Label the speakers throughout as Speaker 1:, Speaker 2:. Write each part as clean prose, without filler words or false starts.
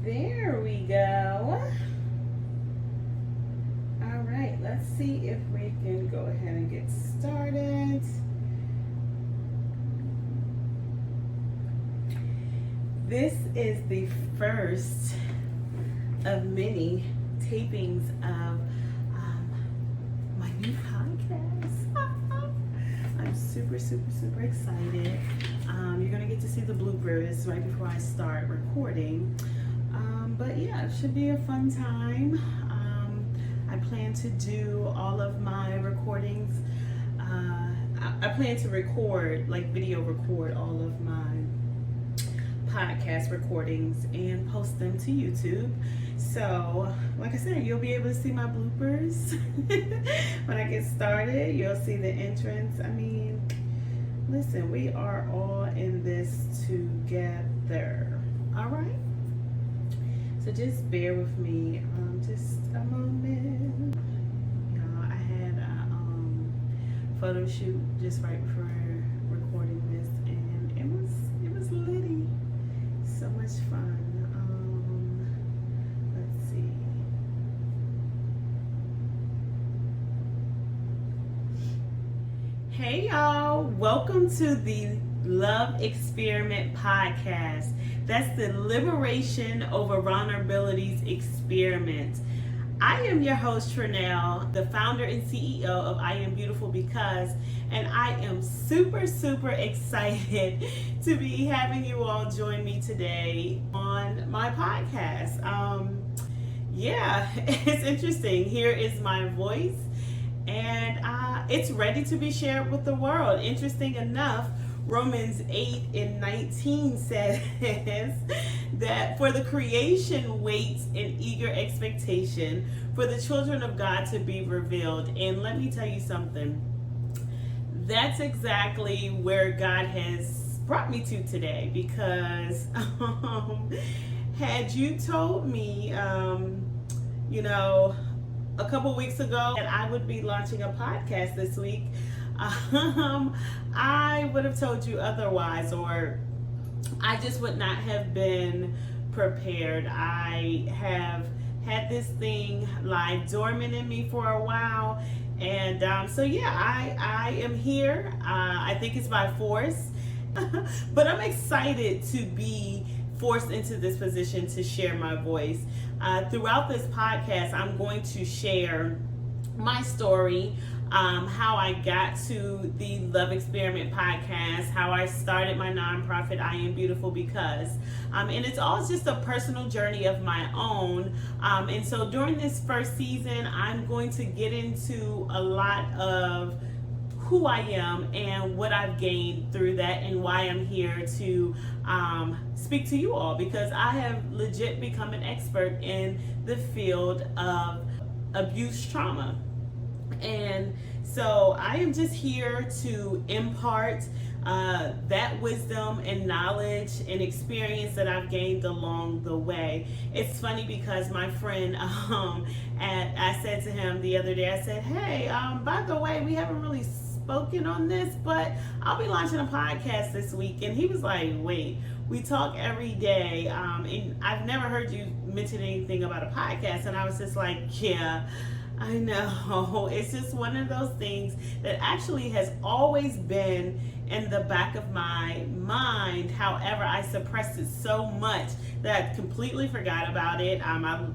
Speaker 1: There we go. All right, let's see if we can go ahead and get started. This is the first of many tapings of my new podcast. I'm super excited. You're gonna get to see the bloopers right before I start recording. But yeah, it should be a fun time. I plan to do all of my recordings. I plan to record, like video record all of my podcast recordings and post them to YouTube. So, like I said, you'll be able to see my bloopers when I get started. You'll see the entrance. I mean, listen, we are all in this together. All right? So just bear with me just a moment. Y'all, I had a photo shoot just right before recording this, and it was litty. So much fun. Let's see. Hey y'all, welcome to the L.O.V.Experiment Podcast. That's the Liberation Over Vulnerabilities Experiment. I am your host, Trinell, the founder and CEO of I Am Beautiful Because, and I am super excited to be having you all join me today on my podcast. Yeah, it's interesting. Here is my voice, and it's ready to be shared with the world. Interesting enough, Romans 8:19 says that for the creation waits in eager expectation for the children of God to be revealed. And let me tell you something. That's exactly where God has brought me to today, because had you told me, a couple weeks ago that I would be launching a podcast this week, I would have told you otherwise, or I just would not have been prepared. I have had this thing lie dormant in me for a while, and so yeah, I am here. I think it's by force, but I'm excited to be forced into this position to share my voice. Throughout this podcast, I'm going to share my story, how I got to the L.O.V.Experiment Podcast, how I started my nonprofit, I Am Beautiful Because, and it's all just a personal journey of my own. And so during this first season, I'm going to get into a lot of who I am and what I've gained through that, and why I'm here to speak to you all, because I have legit become an expert in the field of abuse trauma. And so I am just here to impart that wisdom and knowledge and experience that I've gained along the way. It's funny because my friend, I said to him the other day, I said, hey, by the way, we haven't really spoken on this, but I'll be launching a podcast this week. And he was like, wait, we talk every day, and I've never heard you mention anything about a podcast. And I was just like, yeah, I know. It's just one of those things that actually has always been in the back of my mind. However, I suppressed it so much that I completely forgot about it.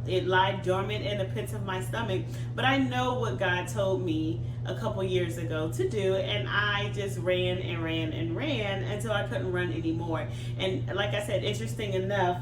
Speaker 1: It lied dormant in the pits of my stomach. But I know what God told me a couple years ago to do, and I just ran until I couldn't run anymore. And like I said, interesting enough,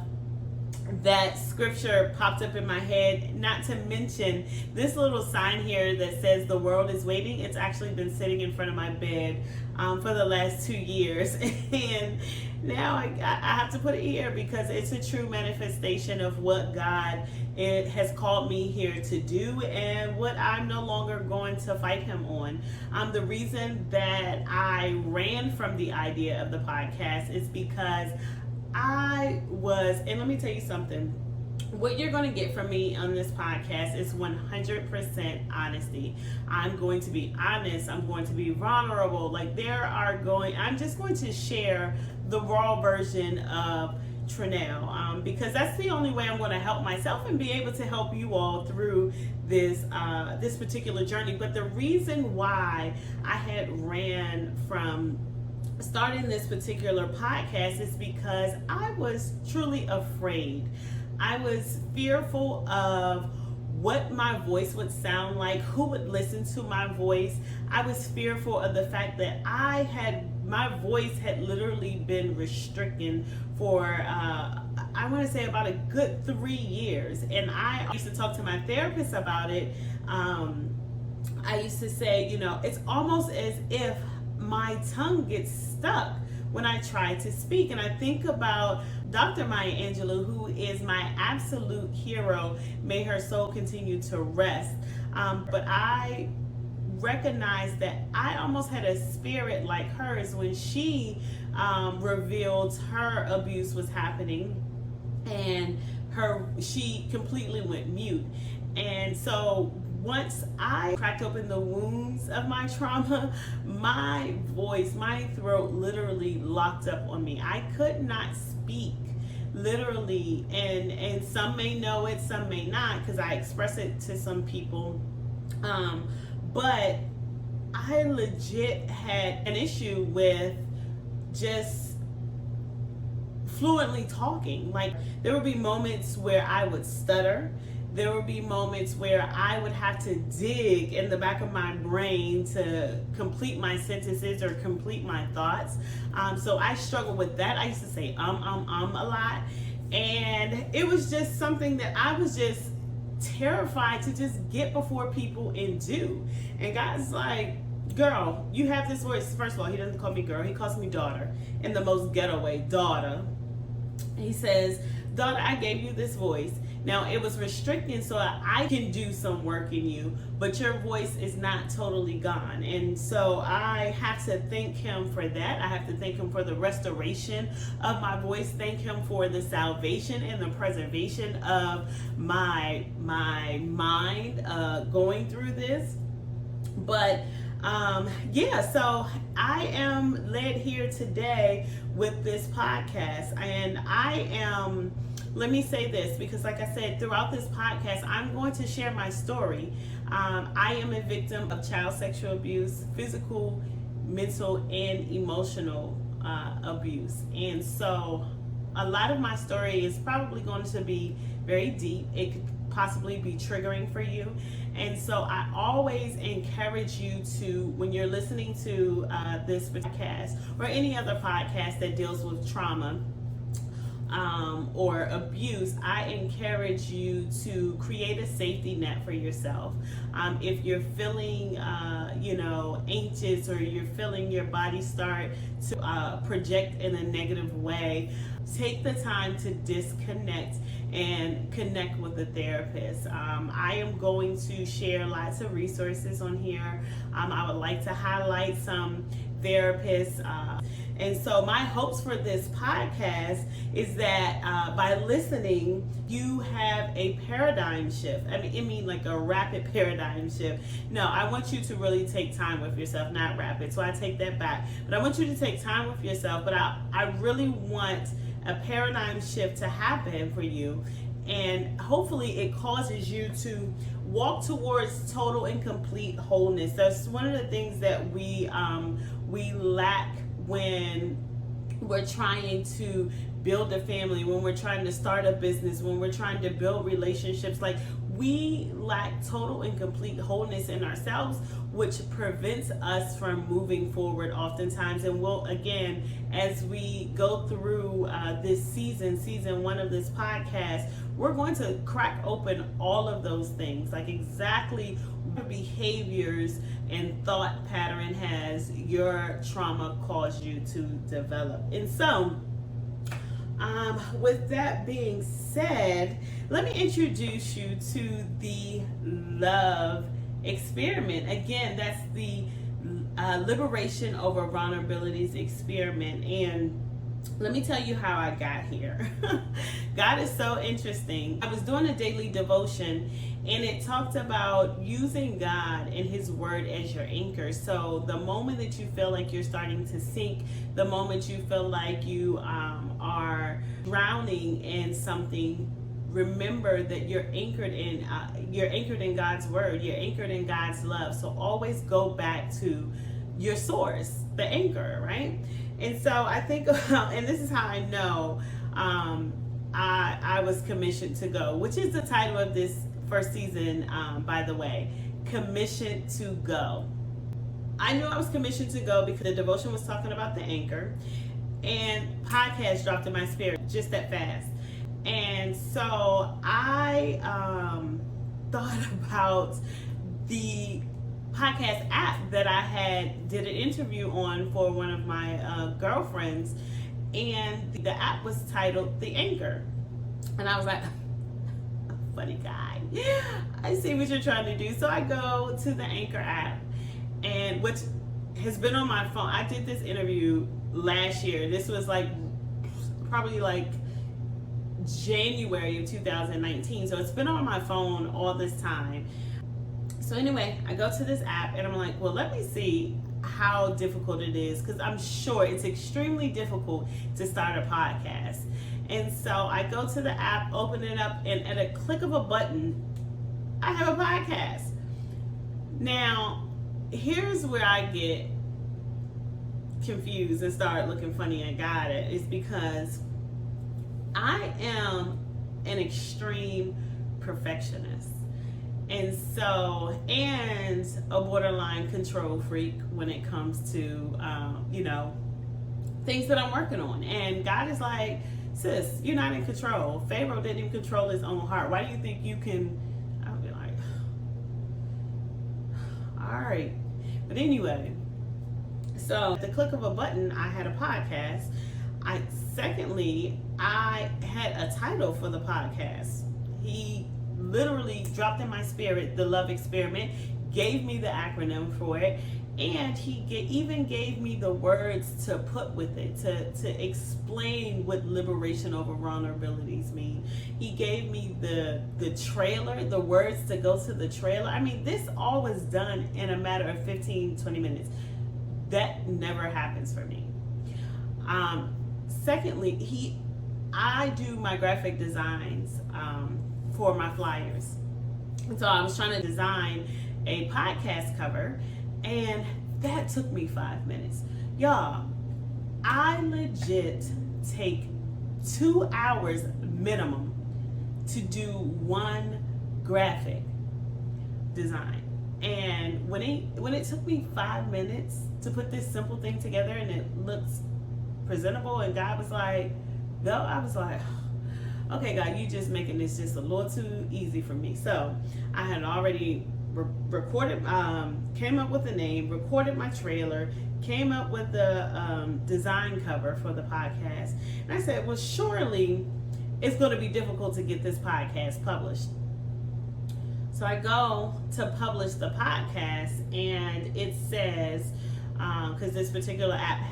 Speaker 1: that scripture popped up in my head, not to mention this little sign here that says the world is waiting. It's actually been sitting in front of my bed for the last 2 years, and now I have to put it here because it's a true manifestation of what God has called me here to do, and what I'm no longer going to fight him on. The reason that I ran from the idea of the podcast is because and let me tell you something, what you're going to get from me on this podcast is 100% honesty. I'm going to be honest. I'm going to be vulnerable. I'm just going to share the raw version of Trinell, because that's the only way I'm going to help myself and be able to help you all through this this particular journey. But the reason why I had ran from starting this particular podcast is because I was truly afraid. I was fearful of what my voice would sound like, who would listen to my voice. I was fearful of the fact that my voice had literally been restricted for I want to say about a good 3 years. And I used to talk to my therapist about it. I used to say, it's almost as if my tongue gets stuck when I try to speak. And I think about Dr. Maya Angelou, who is my absolute hero. May her soul continue to rest. But I recognized that I almost had a spirit like hers when she revealed her abuse was happening, and she completely went mute. And so once I cracked open the wounds of my trauma, my voice, my throat literally locked up on me. I could not speak, literally, and some may know it, some may not, because I express it to some people. But I legit had an issue with just fluently talking. Like, there would be moments where I would stutter. There would be moments where I would have to dig in the back of my brain to complete my sentences or complete my thoughts. So I struggled with that. I used to say a lot. And it was just something that I was just terrified to just get before people and do. And God's like, girl, you have this voice. First of all, he doesn't call me girl. He calls me daughter in the most ghetto way, daughter. He says, daughter, I gave you this voice. Now, it was restricting so I can do some work in you, but your voice is not totally gone. And so I have to thank him for that. I have to thank him for the restoration of my voice. Thank him for the salvation and the preservation of my mind going through this. But so I am led here today with this podcast, and let me say this, because like I said, throughout this podcast, I'm going to share my story. I am a victim of child sexual abuse, physical, mental, and emotional abuse. And so a lot of my story is probably going to be very deep. It could possibly be triggering for you. And so I always encourage you to, when you're listening to this podcast or any other podcast that deals with trauma, or abuse, I encourage you to create a safety net for yourself. If you're feeling, anxious, or you're feeling your body start to project in a negative way, take the time to disconnect and connect with a therapist. I am going to share lots of resources on here. I would like to highlight some therapists. And so my hopes for this podcast is that by listening, you have a paradigm shift. I mean like a rapid paradigm shift. No, I want you to really take time with yourself, not rapid. So I take that back. But I want you to take time with yourself. But I really want a paradigm shift to happen for you. And hopefully it causes you to walk towards total and complete wholeness. That's one of the things that we lack when we're trying to build a family, when we're trying to start a business, when we're trying to build relationships. Like, we lack total and complete wholeness in ourselves, which prevents us from moving forward oftentimes. And we'll, again, as we go through this season 1 of this podcast, we're going to crack open all of those things, like exactly what behaviors and thought pattern has your trauma caused you to develop. And so, with that being said, let me introduce you to the L.O.V.Experiment. Again, that's the Liberation Over Vulnerabilities Experiment. And let me tell you how I got here. God is so interesting. I was doing a daily devotion, and it talked about using God and His Word as your anchor. So the moment that you feel like you're starting to sink, the moment you feel like you are drowning in something, remember that you're anchored in God's word, you're anchored in God's love. So always go back to your source, the anchor, right? And so I think about, and this is how I know I was commissioned to go, which is the title of this first season, by the way, Commissioned to Go. I knew I was commissioned to go because the devotion was talking about the anchor, and podcast dropped in my spirit just that fast. And so I thought about the podcast app that I did an interview on for one of my girlfriends, and the app was titled The Anchor. And I was like, funny guy, I see what you're trying to do. So I go to the Anchor app, and which has been on my phone. I did this interview last year. This was probably January of 2019. So it's been on my phone all this time. So anyway, I go to this app and I'm like, well, let me see how difficult it is, because I'm sure it's extremely difficult to start a podcast. And so I go to the app, open it up, and at a click of a button, I have a podcast. Now, here's where I get confused and start looking funny at God. Is because I am an extreme perfectionist. And a borderline control freak when it comes to, things that I'm working on. And God is like, sis, you're not in control. Pharaoh didn't even control his own heart. Why do you think you can? I'll be like, all right. But anyway, so at the click of a button, I had a podcast. Secondly, I had a title for the podcast. He literally dropped in my spirit the L.O.V.Experiment, gave me the acronym for it, and he even gave me the words to put with it to explain what liberation over vulnerabilities mean. He gave me the trailer, the words to go to the trailer. I mean, this all was done in a matter of 15-20 minutes. That never happens for me. Secondly, I do my graphic designs for my flyers. And so I was trying to design a podcast cover, and that took me 5 minutes. Y'all, I legit take 2 hours minimum to do one graphic design. And when it took me 5 minutes to put this simple thing together and it looks presentable, and God was like, no, I was like, okay, God, you just making this just a little too easy for me. So I had already recorded, came up with a name, recorded my trailer, came up with the design cover for the podcast. And I said, well, surely it's going to be difficult to get this podcast published. So I go to publish the podcast, and it says, because this particular app,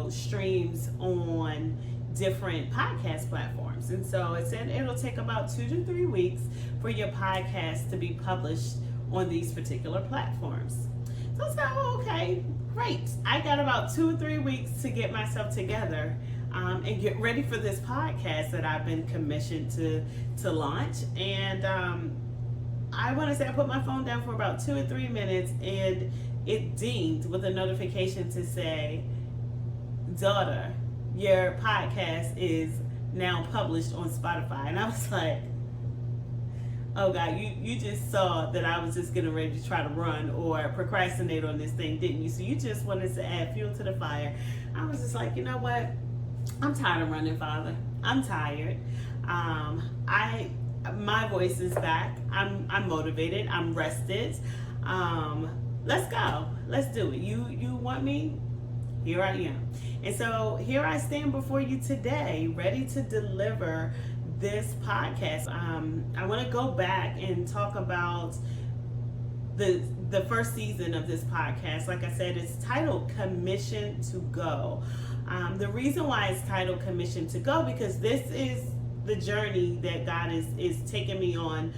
Speaker 1: streams on different podcast platforms. And so it said it'll take about 2 to 3 weeks for your podcast to be published on these particular platforms. So I said, oh, okay, great. I got about 2 or 3 weeks to get myself together and get ready for this podcast that I've been commissioned to launch. And I want to say I put my phone down for about 2 or 3 minutes, and it dinged with a notification to say, daughter, your podcast is now published on Spotify. And I was like, oh God, you just saw that I was just getting ready to try to run or procrastinate on this thing, didn't you? So you just wanted to add fuel to the fire. I was just like, you know what? I'm tired of running, Father. I'm tired. My voice is back. I'm motivated. I'm rested. Let's go. Let's do it. You want me? Here I am. And so here I stand before you today, ready to deliver this podcast. I want to go back and talk about the first season of this podcast. Like I said, it's titled Commission to Go. The reason why it's titled Commission to Go, because this is the journey that God is taking me on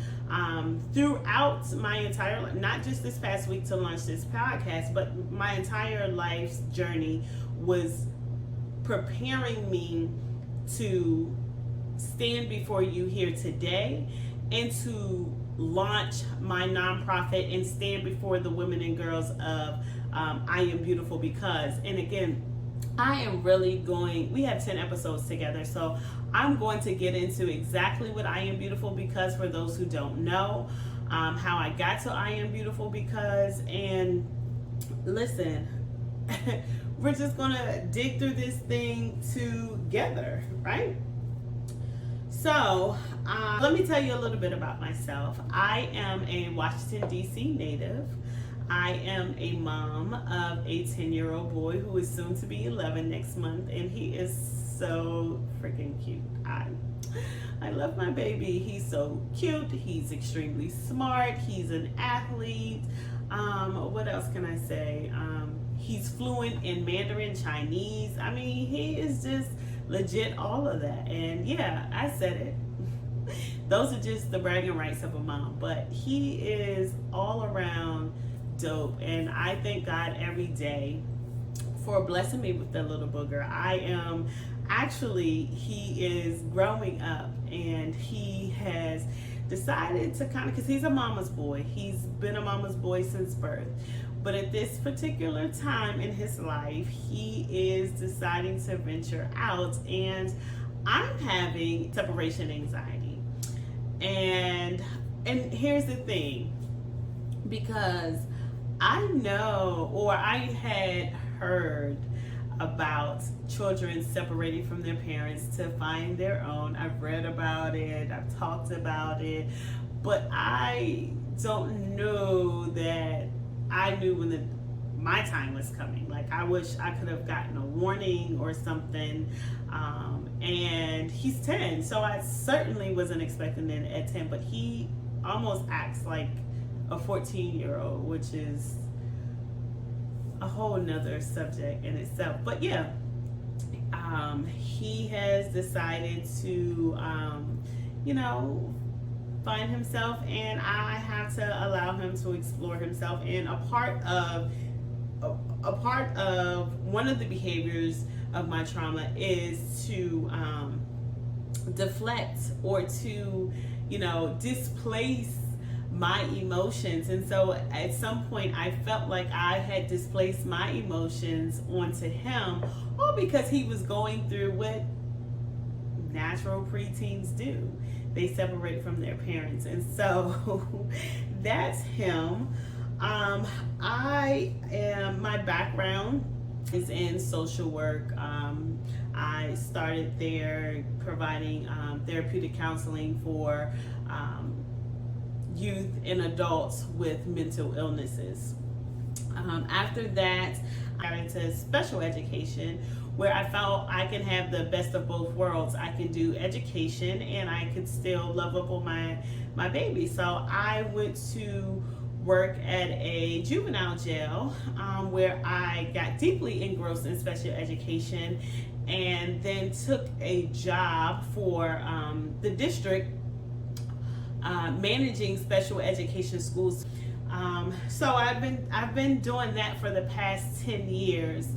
Speaker 1: throughout my entire life, not just this past week to launch this podcast, but my entire life's journey was preparing me to stand before you here today and to launch my nonprofit and stand before the women and girls of I Am Beautiful Because. And again, I am really going, we have 10 episodes together, so I'm going to get into exactly what I Am Beautiful Because for those who don't know, how I got to I Am Beautiful Because. And listen, we're just going to dig through this thing together, right? So, let me tell you a little bit about myself. I am a Washington, D.C. native. I am a mom of a 10-year-old boy who is soon to be 11 next month, and he is so freaking cute. I love my baby. He's so cute. He's extremely smart. He's an athlete. What else can I say? He's fluent in Mandarin Chinese. I mean, he is just legit all of that. And yeah, I said it. Those are just the bragging rights of a mom. But he is all around dope. And I thank God every day for blessing me with that little booger. He is growing up, and he has decided to kind of, because he's a mama's boy. He's been a mama's boy since birth. But at this particular time in his life, he is deciding to venture out, and I'm having separation anxiety. And here's the thing, because I know, or I had heard about children separating from their parents to find their own. I've read about it, I've talked about it, but I don't know that I knew when my time was coming. Like, I wish I could have gotten a warning or something. And he's 10, so I certainly wasn't expecting it at 10, but he almost acts like a 14-year-old, which is a whole nother subject in itself. But yeah, he has decided to, find himself, and I have to allow him to explore himself. And a part of one of the behaviors of my trauma is to deflect or to, displace my emotions. And so at some point I felt like I had displaced my emotions onto him, all because he was going through what natural preteens do. They separate from their parents. And so that's him. My background is in social work. I started there providing therapeutic counseling for youth and adults with mental illnesses. After that, I got into special education, where I felt I can have the best of both worlds. I can do education and I could still love up on my baby. So I went to work at a juvenile jail, where I got deeply engrossed in special education, and then took a job for the district managing special education schools. So I've been doing that for the past 10 years.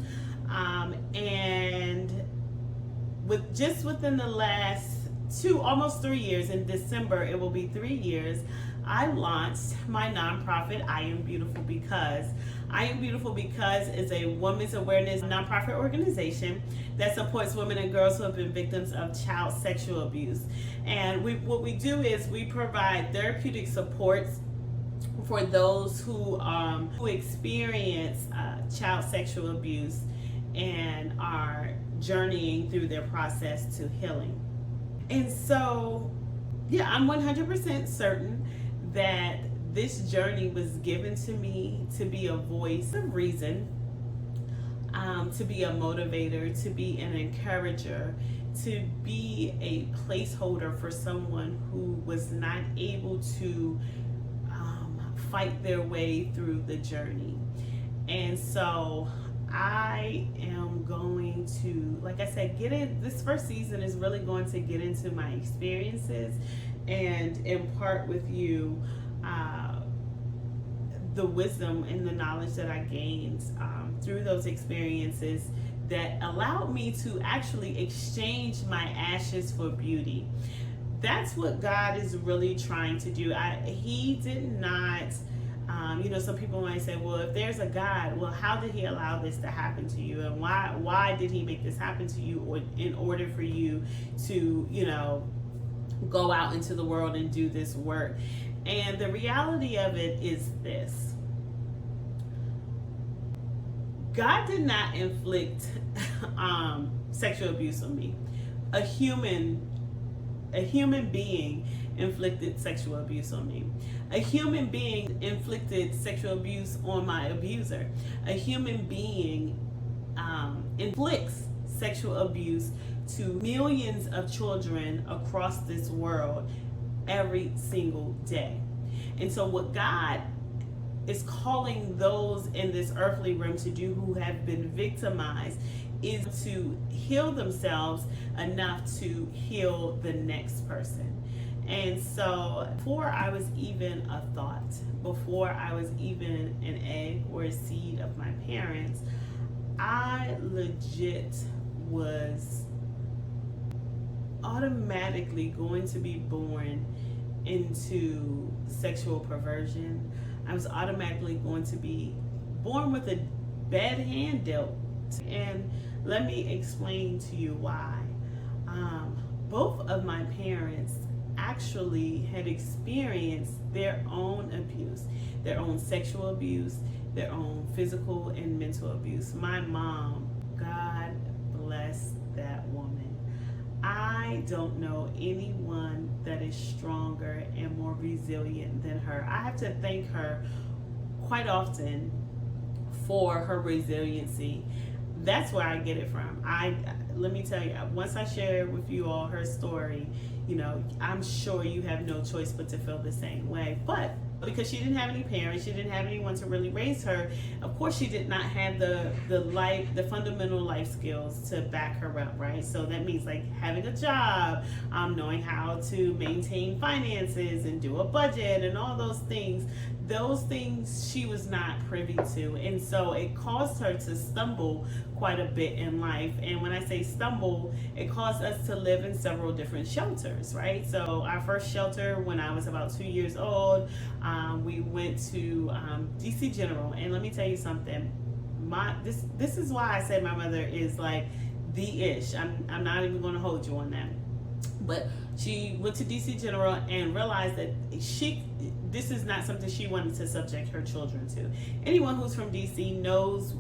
Speaker 1: And within the last almost 3 years, in December it will be 3 years, I launched my nonprofit, I Am Beautiful Because. I Am Beautiful Because is a women's awareness nonprofit organization that supports women and girls who have been victims of child sexual abuse. And what we do is we provide therapeutic supports for those who experience child sexual abuse and are journeying through their process to healing. And so, yeah, I'm 100% certain that this journey was given to me to be a voice of reason, to be a motivator, to be an encourager, to be a placeholder for someone who was not able to fight their way through the journey. And so I am going to, like I said, this first season is really going to get into my experiences and impart with you the wisdom and the knowledge that I gained through those experiences that allowed me to actually exchange my ashes for beauty. That's what God is really trying to do. He did not, some people might say, well, if there's a God, well, how did he allow this to happen to you? And why did he make this happen to you, or in order for you to, go out into the world and do this work? And the reality of it is this: God did not inflict sexual abuse on me. A human being inflicted sexual abuse on me. A human being inflicted sexual abuse on my abuser. A human being inflicts sexual abuse to millions of children across this world every single day. And so what God is calling those in this earthly realm to do who have been victimized is to heal themselves enough to heal the next person. And so before I was even a thought, before I was even an egg or a seed of my parents, I legit was automatically going to be born into sexual perversion. I was automatically going to be born with a bad hand dealt. And let me explain to you why. Both of my parents actually had experienced their own abuse, their own sexual abuse, their own physical and mental abuse. My mom, God bless that woman. I don't know anyone that is stronger and more resilient than her. I have to thank her quite often for her resiliency. That's where I get it from. Let me tell you, once I share with you all her story, I'm sure you have no choice but to feel the same way. But because she didn't have any parents, she didn't have anyone to really raise her, of course she did not have the fundamental life skills to back her up, right? So that means like having a job, knowing how to maintain finances and do a budget and all those things. Those things she was not privy to, and so it caused her to stumble quite a bit in life. And when I say stumble, it caused us to live in several different shelters, right? So our first shelter, when I was about 2 years old, we went to DC General. And let me tell you something, this is why I say my mother is like the ish. I'm not even going to hold you on that. But she went to DC General and realized that this is not something she wanted to subject her children to. Anyone who's from DC knows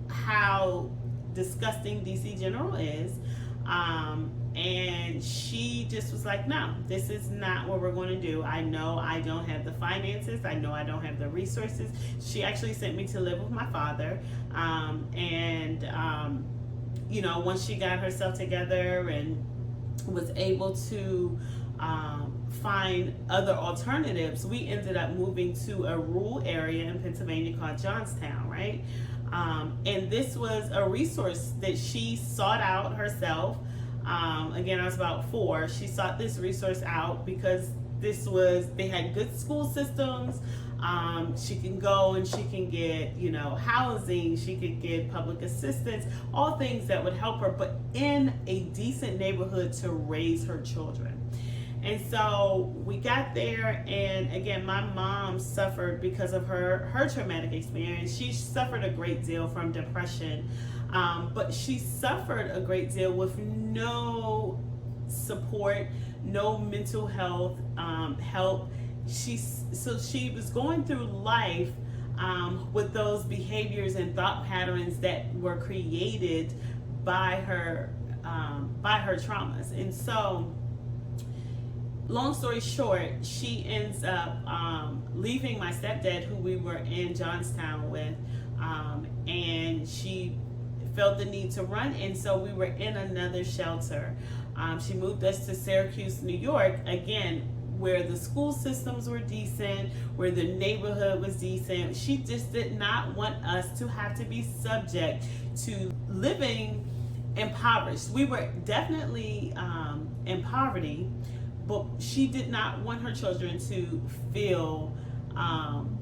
Speaker 1: how disgusting DC General is. And she just was like, no, this is not what we're going to do. I know I don't have the finances. I know I don't have the resources. She actually sent me to live with my father. Once she got herself together and was able to find other alternatives, we ended up moving to a rural area in Pennsylvania called Johnstown, right? And this was a resource that she sought out herself. Again, I was about 4. She sought this resource out because they had good school systems. She can go and she can get, housing, she could get public assistance, all things that would help her, but in a decent neighborhood to raise her children. And so we got there, and again, my mom suffered because of her traumatic experience. She suffered a great deal from depression, but she suffered a great deal with no support, no mental health help. She was going through life with those behaviors and thought patterns that were created by her traumas. And so, long story short, she ends up leaving my stepdad, who we were in Johnstown with, and she felt the need to run, and so we were in another shelter. She moved us to Syracuse, New York, again, where the school systems were decent, where the neighborhood was decent. She just did not want us to have to be subject to living impoverished. We were definitely in poverty, but she did not want her children to feel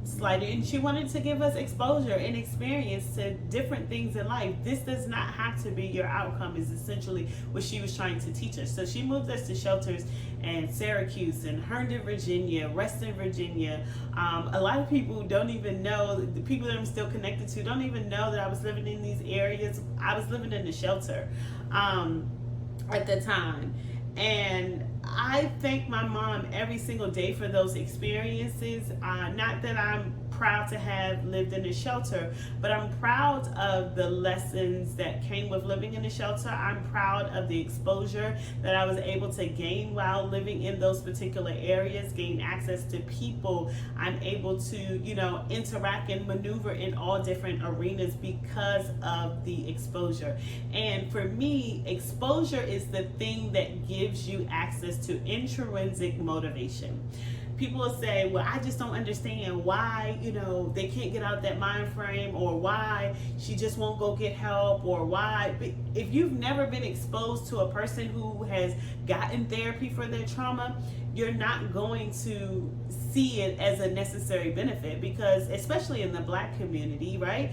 Speaker 1: slighted, and she wanted to give us exposure and experience to different things in life. This does not have to be your outcome, is essentially what she was trying to teach us. So she moved us to shelters in Syracuse and Herndon, Virginia, Reston, Virginia. A lot of people don't even know, the people that I'm still connected to don't even know that I was living in these areas. I was living in the shelter at the time. And I thank my mom every single day for those experiences. Not that I'm proud to have lived in a shelter, but I'm proud of the lessons that came with living in a shelter. I'm proud of the exposure that I was able to gain while living in those particular areas, gain access to people. I'm able to, interact and maneuver in all different arenas because of the exposure. And for me, exposure is the thing that gives you access to intrinsic motivation. People will say, well, I just don't understand why, they can't get out that mind frame, or why she just won't go get help, or why. But if you've never been exposed to a person who has gotten therapy for their trauma, you're not going to see it as a necessary benefit, because especially in the Black community, right?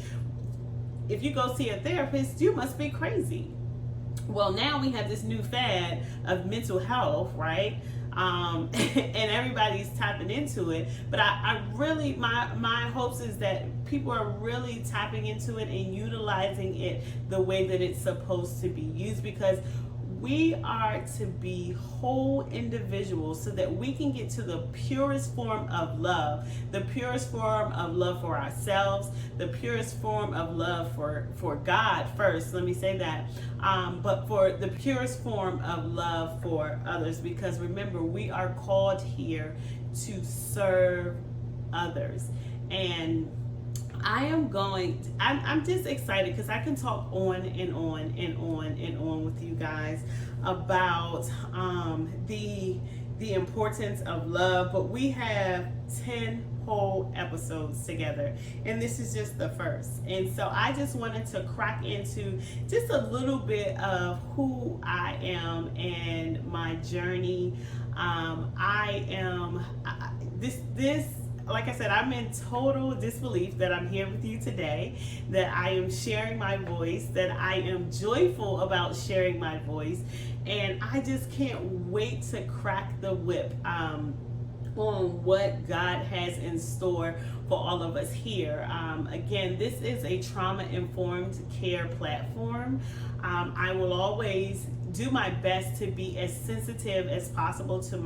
Speaker 1: If you go see a therapist, you must be crazy. Well, now we have this new fad of mental health, right? And everybody's tapping into it. But I really, my hopes is that people are really tapping into it and utilizing it the way that it's supposed to be used, because we are to be whole individuals so that we can get to the purest form of love, the purest form of love for ourselves, the purest form of love for God first, let me say that, but for the purest form of love for others, because remember, we are called here to serve others. And I'm just excited because I can talk on and on and on and on with you guys about the importance of love, but we have 10 whole episodes together, and this is just the first. And so I just wanted to crack into just a little bit of who I am and my journey. Like I said, I'm in total disbelief that I'm here with you today, that I am sharing my voice, that I am joyful about sharing my voice, and I just can't wait to crack the whip on what God has in store for all of us here. Again, this is a trauma-informed care platform. I will always do my best to be as sensitive as possible to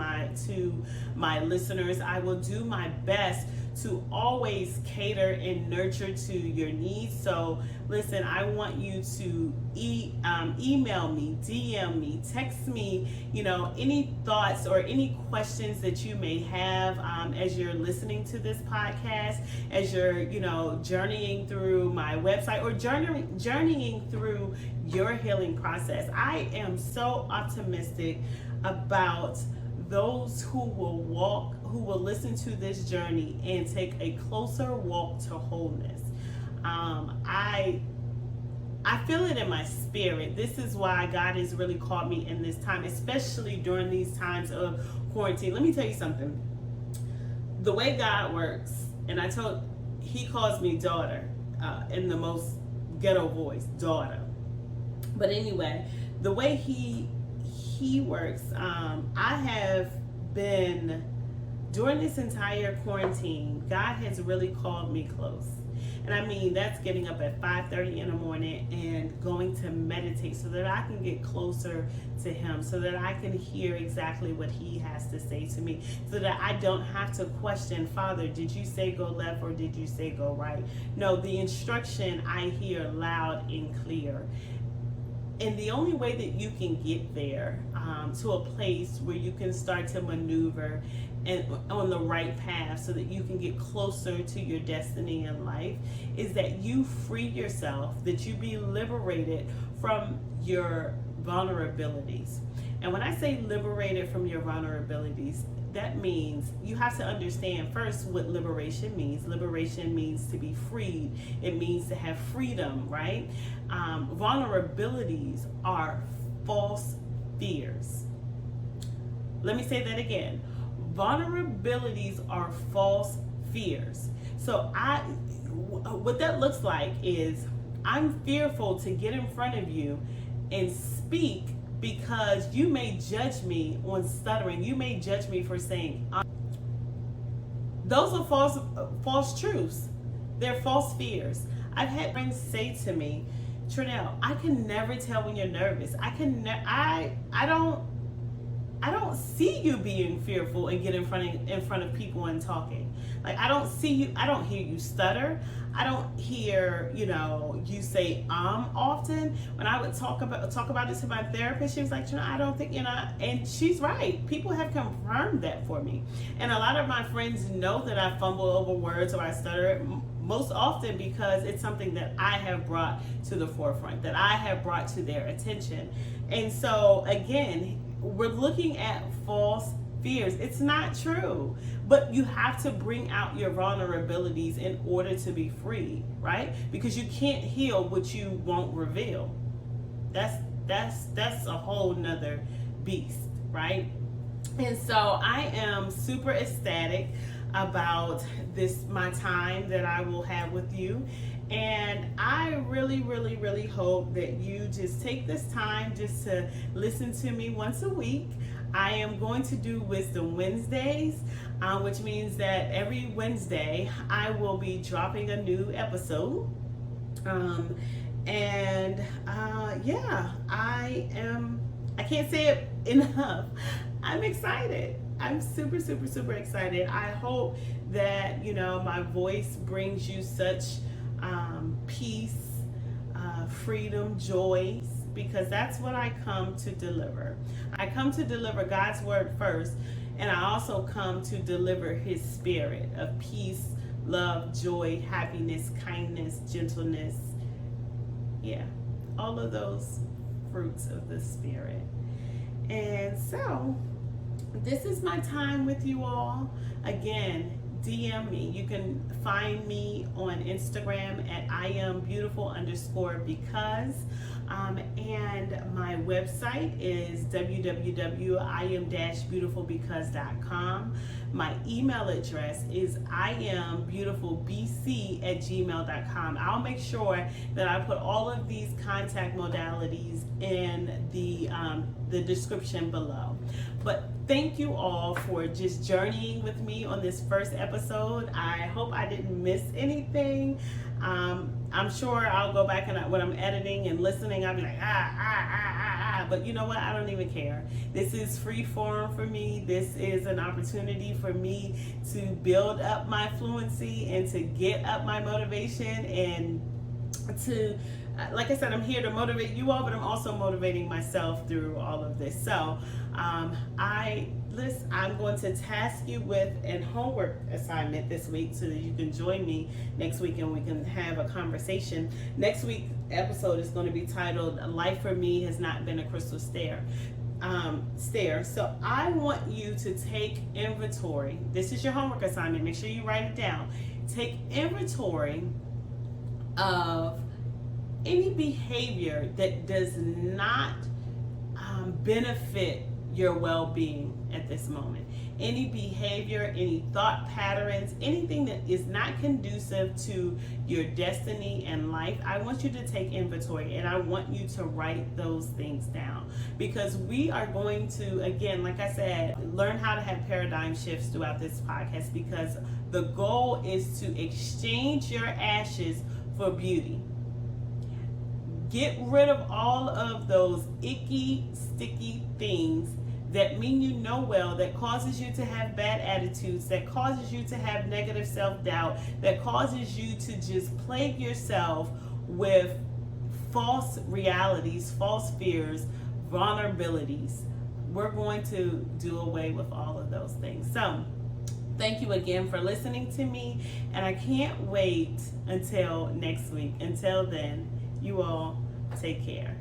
Speaker 1: my listeners. I will do my best to always cater and nurture to your needs. So listen, I want you to email me, DM me, text me, any thoughts or any questions that you may have as you're listening to this podcast, as you're, journeying through my website, or journeying through your healing process. I am so optimistic about those who will listen to this journey and take a closer walk to wholeness. I feel it in my spirit. This is why God has really called me in this time, especially during these times of quarantine. Let me tell you something. The way God works, and he calls me daughter in the most ghetto voice, daughter. But anyway, the way he works, I have been, during this entire quarantine, God has really called me close. And I mean, that's getting up at 5:30 in the morning and going to meditate so that I can get closer to him, so that I can hear exactly what he has to say to me, so that I don't have to question, Father, did you say go left or did you say go right? No, the instruction I hear loud and clear. And the only way that you can get there to a place where you can start to maneuver and on the right path so that you can get closer to your destiny in life is that you free yourself, that you be liberated from your vulnerabilities. And when I say liberated from your vulnerabilities, that means you have to understand first what liberation means. Liberation means to be freed. It means to have freedom, right? Vulnerabilities are false fears. Let me say that again. Vulnerabilities are false fears. So what that looks like is I'm fearful to get in front of you and speak because you may judge me on stuttering. You may judge me for saying, those are false truths. They're false fears. I've had friends say to me, Trinell, I can never tell when you're nervous. I don't see you being fearful and get in front of people and talking. Like, I don't hear you stutter. I don't hear, you say often. When I would talk about this to my therapist, she was like, I don't think, and she's right. People have confirmed that for me. And a lot of my friends know that I fumble over words or I stutter, most often because it's something that I have brought to the forefront, that I have brought to their attention. And so, again, we're looking at false fears. It's not true, but you have to bring out your vulnerabilities in order to be free, right? Because you can't heal what you won't reveal. That's a whole nother beast, right? And so I am super ecstatic about my time that I will have with you. And I really, really, really hope that you just take this time just to listen to me once a week. I am going to do Wisdom Wednesdays, which means that every Wednesday I will be dropping a new episode. I can't say it enough. I'm excited. I'm super, super, super excited. I hope that, my voice brings you such peace, freedom, joy, because that's what I come to deliver. I come to deliver God's word first, and I also come to deliver his spirit of peace, love, joy, happiness, kindness, gentleness. Yeah, all of those fruits of the spirit. And so, this is my time with you all. Again, DM me. You can find me on Instagram at IamBeautiful_because. And my website is www.iam-beautifulbecaus.com. My email address is iambeautifulbc@gmail.com. I'll make sure that I put all of these contact modalities in the description below. But thank you all for just journeying with me on this first episode. I hope I didn't miss anything. I'm sure I'll go back and when I'm editing and listening, I'll be like, but you know what? I don't even care. This is free form for me. This is an opportunity for me to build up my fluency and to get up my motivation and to, like I said, I'm here to motivate you all, but I'm also motivating myself through all of this. So I'm going to task you with a homework assignment this week so that you can join me next week and we can have a conversation. Next week's episode is going to be titled, Life for Me Has Not Been a Crystal Stair. So I want you to take inventory. This is your homework assignment. Make sure you write it down. Take inventory of any behavior that does not benefit your well-being at this moment. Any behavior, any thought patterns, anything that is not conducive to your destiny and life, I want you to take inventory and I want you to write those things down, because we are going to, again, like I said, learn how to have paradigm shifts throughout this podcast, because the goal is to exchange your ashes for beauty. Get rid of all of those icky, sticky things that mean you know well, that causes you to have bad attitudes, that causes you to have negative self-doubt, that causes you to just plague yourself with false realities, false fears, vulnerabilities. We're going to do away with all of those things. So, thank you again for listening to me, and I can't wait until next week. Until then, you all take care.